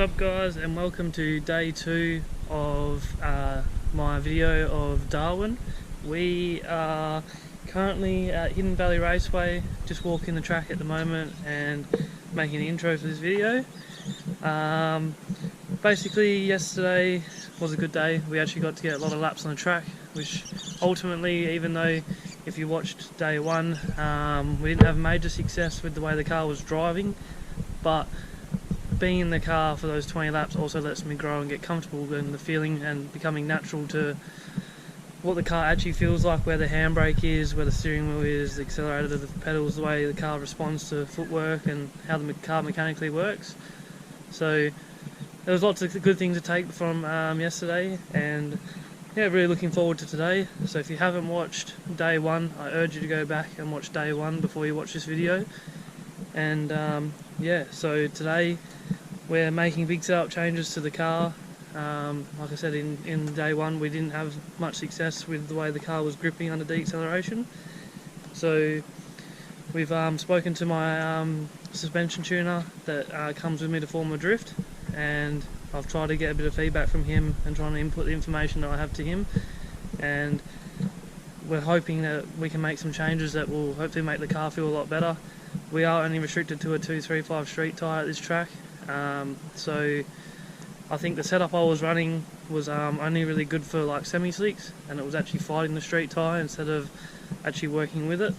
up guys, and welcome to day 2 of my video of Darwin. We are currently at Hidden Valley Raceway, just walking the track at the moment and making an intro for this video. Basically yesterday was a good day. We actually got to get a lot of laps on the track, which ultimately, even though if you watched day 1, we didn't have major success with the way the car was driving, but being in the car for those 20 laps also lets me grow and get comfortable in the feeling and becoming natural to what the car actually feels like, where the handbrake is, where the steering wheel is, the accelerator, the pedals, the way the car responds to footwork and how the car mechanically works. So there was lots of good things to take from yesterday, and yeah, really looking forward to today. So if you haven't watched day 1, I urge you to go back and watch day 1 before you watch this video. And yeah, so today we're making big setup changes to the car. Like I said, in day 1 we didn't have much success with the way the car was gripping under deceleration. So we've spoken to my suspension tuner that comes with me to Formula Drift, and I've tried to get a bit of feedback from him and trying to input the information that I have to him, and we're hoping that we can make some changes that will hopefully make the car feel a lot better. We are only restricted to a 235 street tyre at this track, so I think the setup I was running was only really good for like semi-slicks, and it was actually fighting the street tyre instead of actually working with it.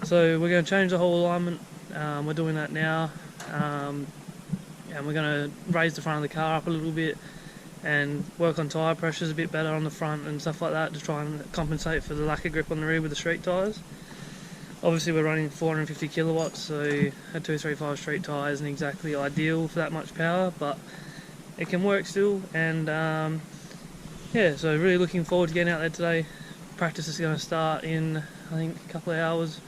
So we're going to change the whole alignment. We're doing that now, and we're going to raise the front of the car up a little bit and work on tyre pressures a bit better on the front and stuff like that to try and compensate for the lack of grip on the rear with the street tyres. Obviously we're running 450 kilowatts, so a 235 street tyre isn't exactly ideal for that much power, but it can work still. And yeah, so really looking forward to getting out there today. Practice is going to start in, I think, a couple of hours,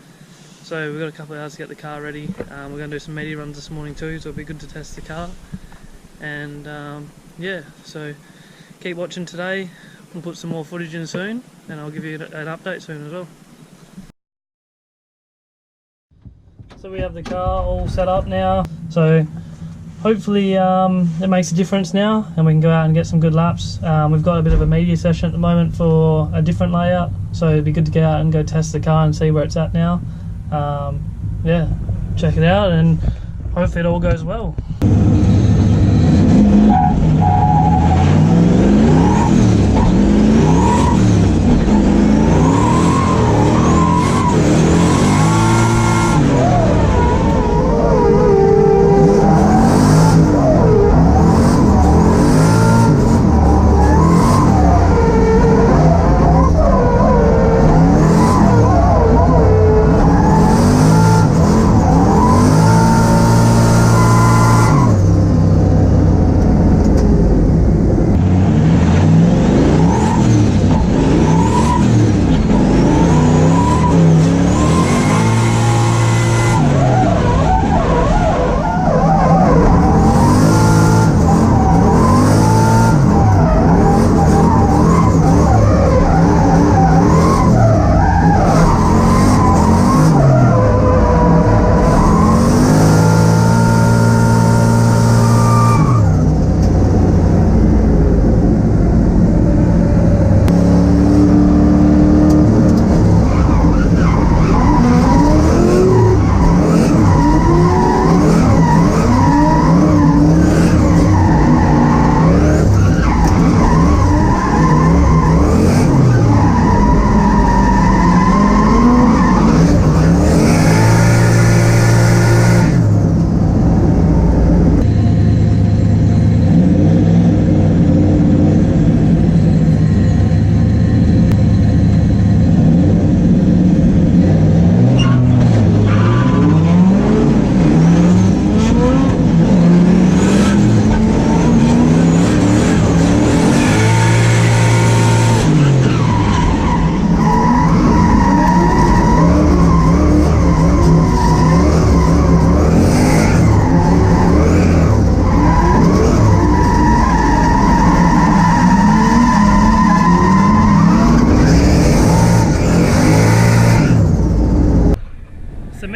so we've got a couple of hours to get the car ready. We're going to do some media runs this morning too, so it'll be good to test the car. And yeah, so keep watching today. We'll put some more footage in soon, and I'll give you an update soon as well. So we have the car all set up now, so hopefully it makes a difference now and we can go out and get some good laps. We've got a bit of a media session at the moment for a different layout, so it'd be good to get out and go test the car and see where it's at now. Yeah, check it out and hopefully it all goes well.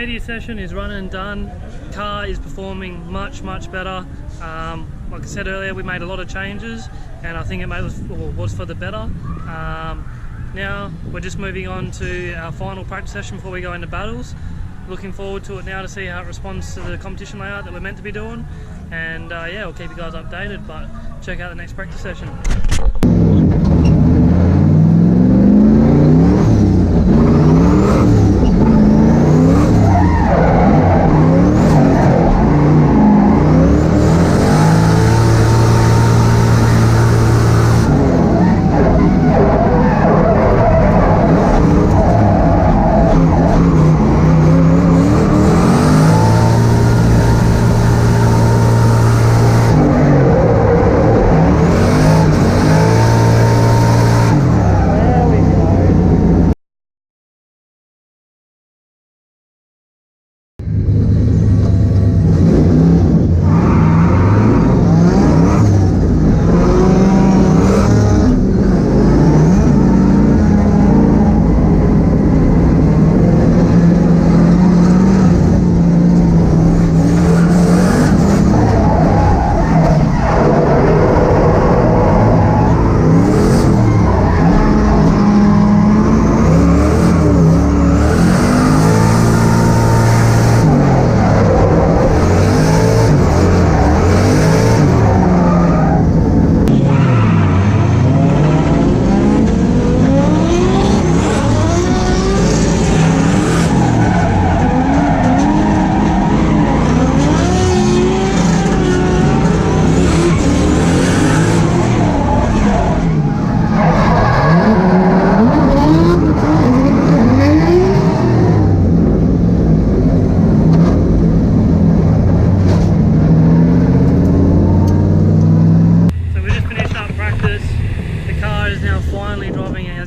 media session is run and done. Car is performing much better. Like I said earlier, we made a lot of changes, and I think it was for the better. Now we're just moving on to our final practice session before we go into battles. Looking forward to it now to see how it responds to the competition layout that we're meant to be doing. And yeah, we'll keep you guys updated, but check out the next practice session.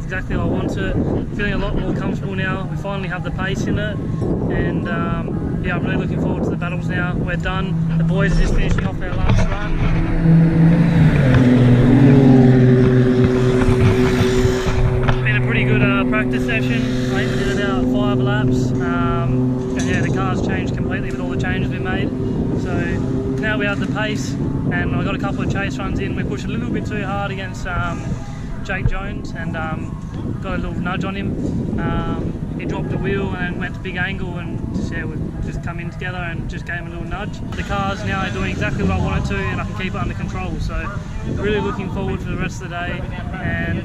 Exactly how I want it. Feeling a lot more comfortable now. We finally have the pace in it, and yeah, I'm really looking forward to the battles now. We're done. The boys are just finishing off their last run. Been a pretty good practice session. I think we did about 5 laps, and yeah, the car's changed completely with all the changes we made. So now we have the pace, and I got a couple of chase runs in. We pushed a little bit too hard against Jake Jones, and got a little nudge on him. He dropped a wheel and went to big angle, and yeah, we've just come in together and just gave him a little nudge. The car's now doing exactly what I want it to, and I can keep it under control. So really looking forward to the rest of the day. And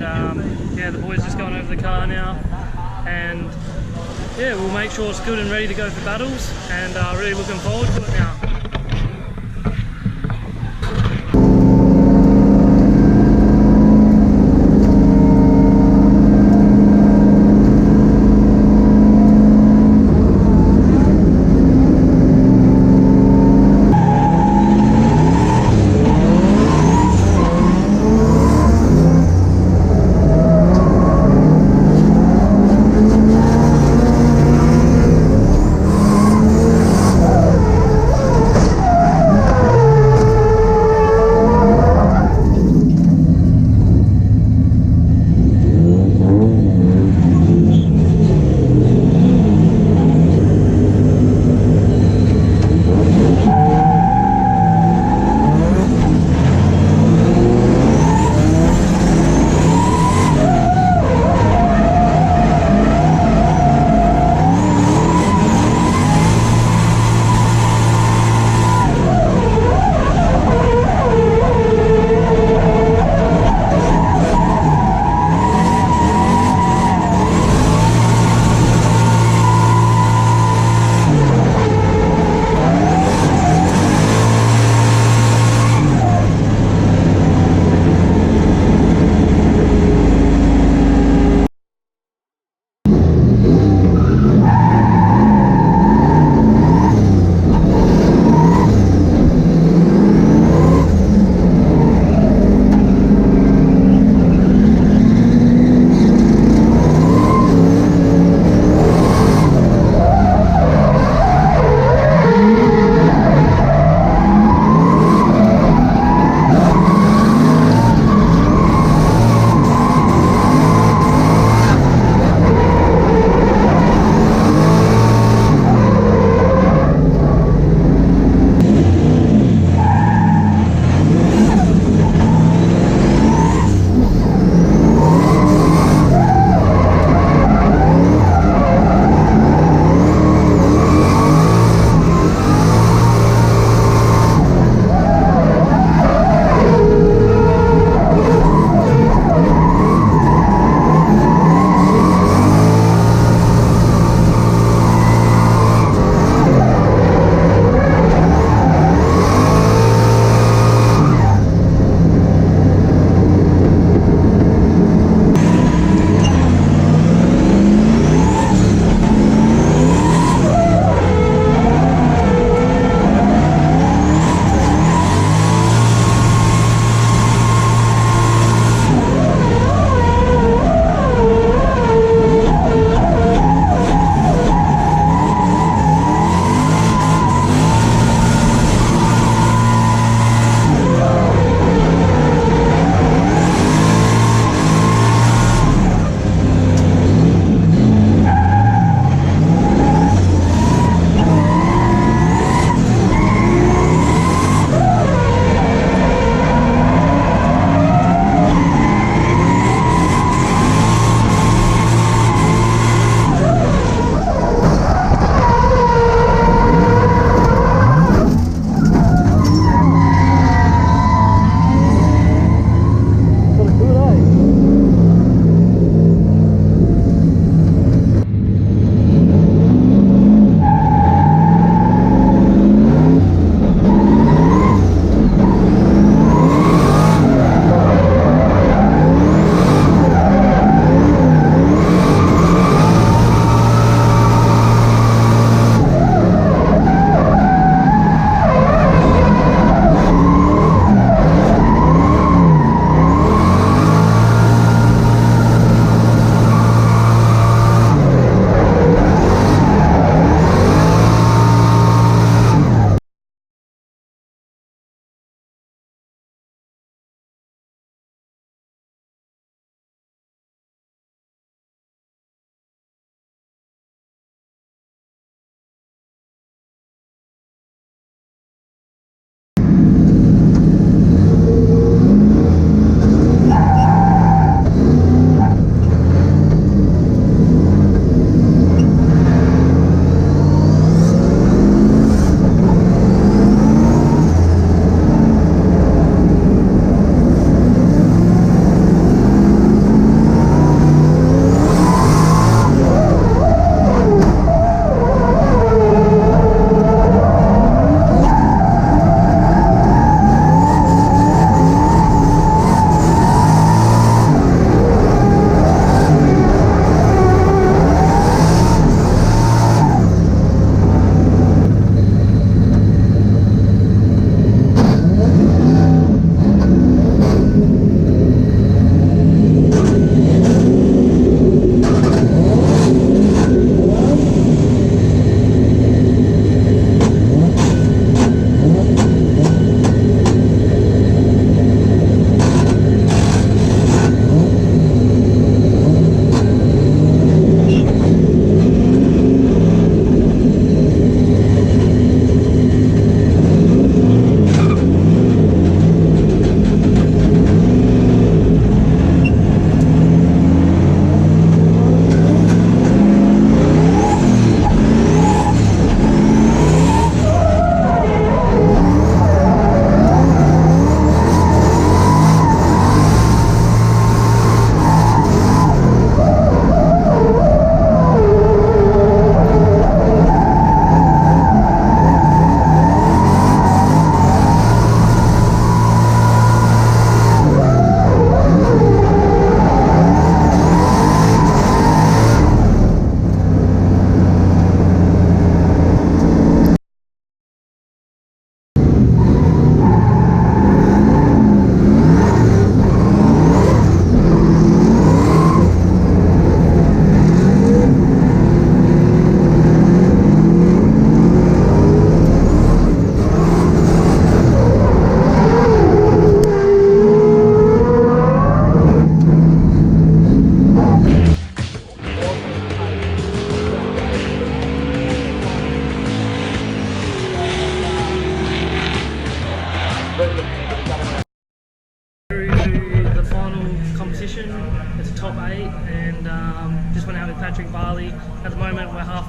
yeah, the boys just going over the car now, and yeah, we'll make sure it's good and ready to go for battles, and really looking forward to it now.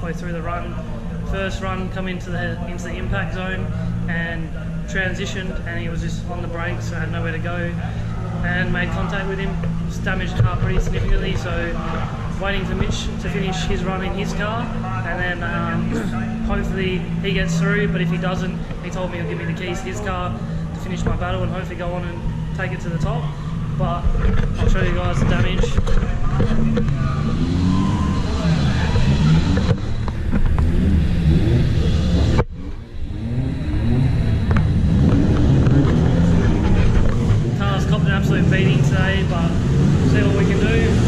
halfway through the run. First run, come into the impact zone and transitioned, and he was just on the brakes, so I had nowhere to go, and made contact with him. Just damaged the car pretty significantly, so waiting for Mitch to finish his run in his car, and then hopefully he gets through, but if he doesn't, he told me he'll give me the keys to his car to finish my battle and hopefully go on and take it to the top. But I'll show you guys the damage. Car's copped an absolute beating today, but see what we can do.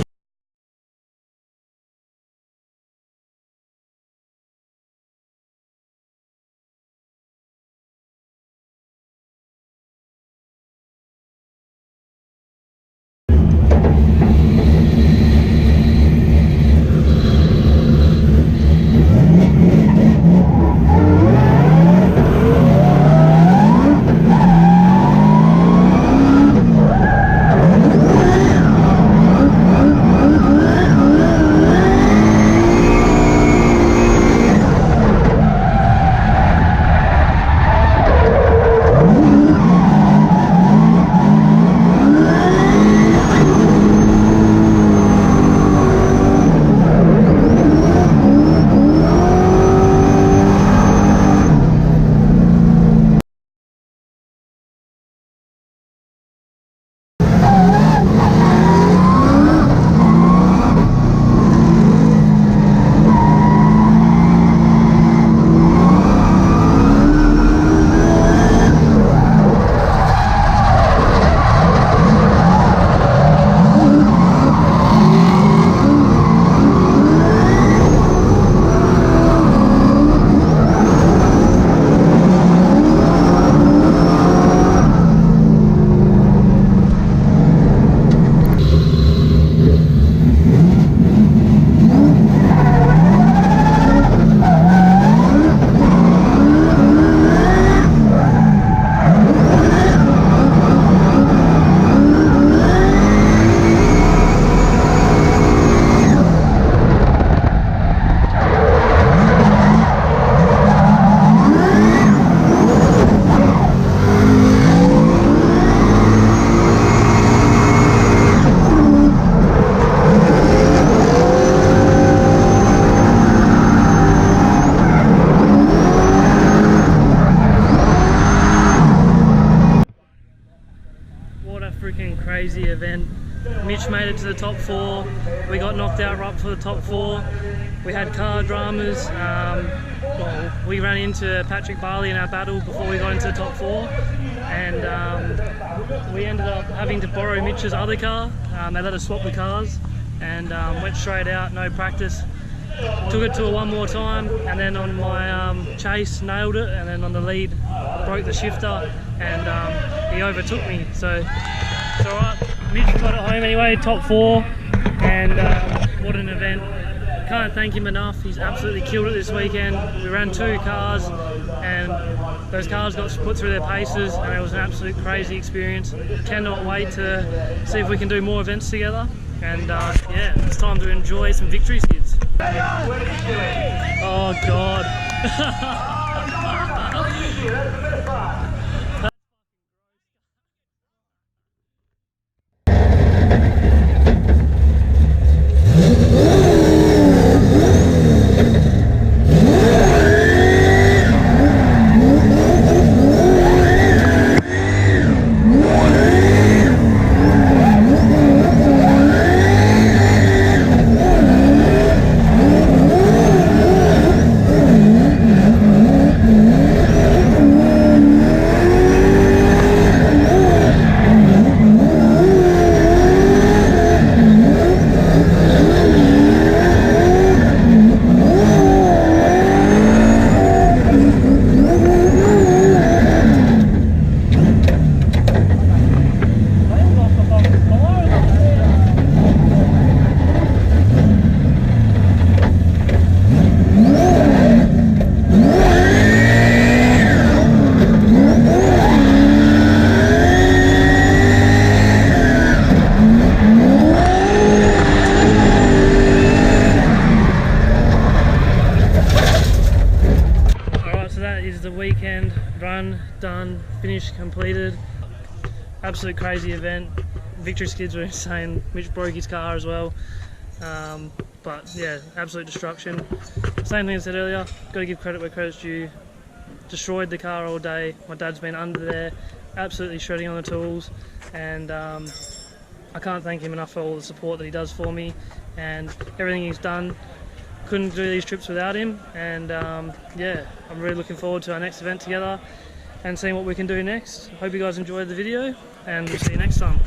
Freaking crazy event. Mitch made it to the top 4. We got knocked out right for the top 4. We had car dramas. Well, we ran into Patrick Barley in our battle before we got into the top 4, and we ended up having to borrow Mitch's other car. They let us swap the cars, and went straight out, no practice. Took it to her one more time, and then on my chase nailed it, and then on the lead broke the shifter, and he overtook me. So it's alright. Mitch got it home anyway, top 4, and what an event. Can't thank him enough. He's absolutely killed it this weekend. We ran 2 cars, and those cars got put through their paces, and it was an absolute crazy experience. Cannot wait to see if we can do more events together. And yeah, it's time to enjoy some victory skids. Oh God. is the weekend run done, finished, completed. Absolute crazy event. Victory skids were insane. Mitch broke his car as well. But yeah, absolute destruction. Same thing I said earlier, got to give credit where credit's due. Destroyed the car all day. My dad's been under there, absolutely shredding on the tools, and I can't thank him enough for all the support that he does for me and everything he's done. Couldn't do these trips without him, and yeah, I'm really looking forward to our next event together and seeing what we can do next. Hope you guys enjoyed the video, and we'll see you next time.